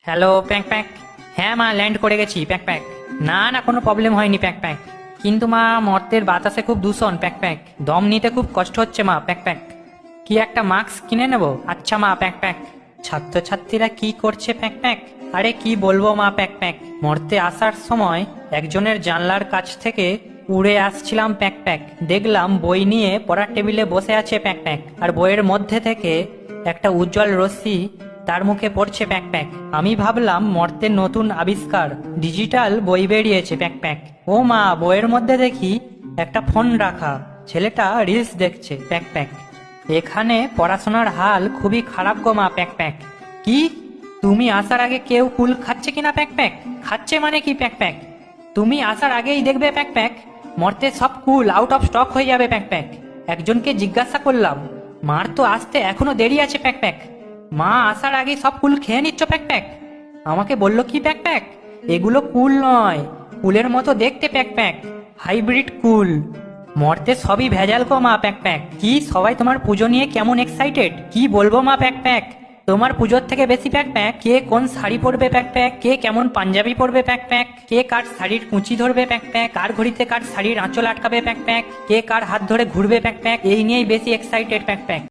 Hello pack pack. হ্যাঁ মা, land করে গেছি প্যাক প্যাক। না না, কোনো প্রবলেম হয়নি প্যাক প্যাক। কিন্তু মা, মর্তের বাতাসে খুব দূষণ প্যাক প্যাক, দম নিতে খুব কষ্ট হচ্ছে মা প্যাক প্যাক। কি একটা মাস্ক কিনে নেব? আচ্ছা মা প্যাক প্যাক। ছাত্রছাত্রীরা কি করছে প্যাক প্যাক? আরে কি বলবো মা প্যাক প্যাক, মর্তে আসার সময় একজনের জানলার কাছ থেকে উড়ে আসছিলাম প্যাক প্যাক, দেখলাম বই নিয়ে পড়ার টেবিলে বসে আছে প্যাক প্যাক, আর বইয়ের মধ্যে থেকে একটা উজ্জ্বল রশ্মি তার মুখে পড়ছে প্যাক প্যাক। আমি ভাবলাম মর্তের নতুন আবিষ্কার, ডিজিটাল বই বেরিয়েছে প্যাক প্যাক। ও মা, বইয়ের মধ্যে দেখি একটা ফোন রাখা, ছেলেটা রিলস দেখছে প্যাক প্যাক। এখানে পড়াশোনার হাল খুবই খারাপ গো মা প্যাক প্যাক। কি? তুমি আসার আগে কেউ কুল খাচ্ছে কিনা প্যাক প্যাক? খাচ্ছে মানে কি প্যাক প্যাক? তুমি আসার আগেই দেখবে প্যাক প্যাক, মর্তে সব কুল আউট অফ স্টক হয়ে যাবে প্যাক প্যাক। একজনকে জিজ্ঞাসা করলাম, মার তো আসতে এখনো দেরি আছে প্যাক প্যাক, মা আসার আগে সব কুল খেয়ে নিচ্ছ প্যাক প্যাক। আমাকে বলল কি প্যাক প্যাক, এগুলো কুল নয়, কুলের মতো দেখতে প্যাক প্যাক, হাইব্রিড কুল। মর্তে সবই ভেজাল গো মা প্যাক প্যাক। কি সবাই তোমার পুজো নিয়ে কেমন এক্সাইটেড, কি বলবো মা প্যাক প্যাক। তোমার পুজোর থেকে বেশি প্যাক প্যাক, কে কোন শাড়ি পরবে প্যাক প্যাক, কে কেমন পাঞ্জাবি পরবে প্যাক প্যাক, কে কার শাড়ির কুঁচি ধরবে প্যাক প্যাক, কার ঘড়িতে কার শাড়ির আঁচল আটকাবে প্যাক প্যাক, কে কার হাত ধরে ঘুরবে প্যাক প্যাক, এই নিয়েই বেশি এক্সাইটেড প্যাক প্যাক।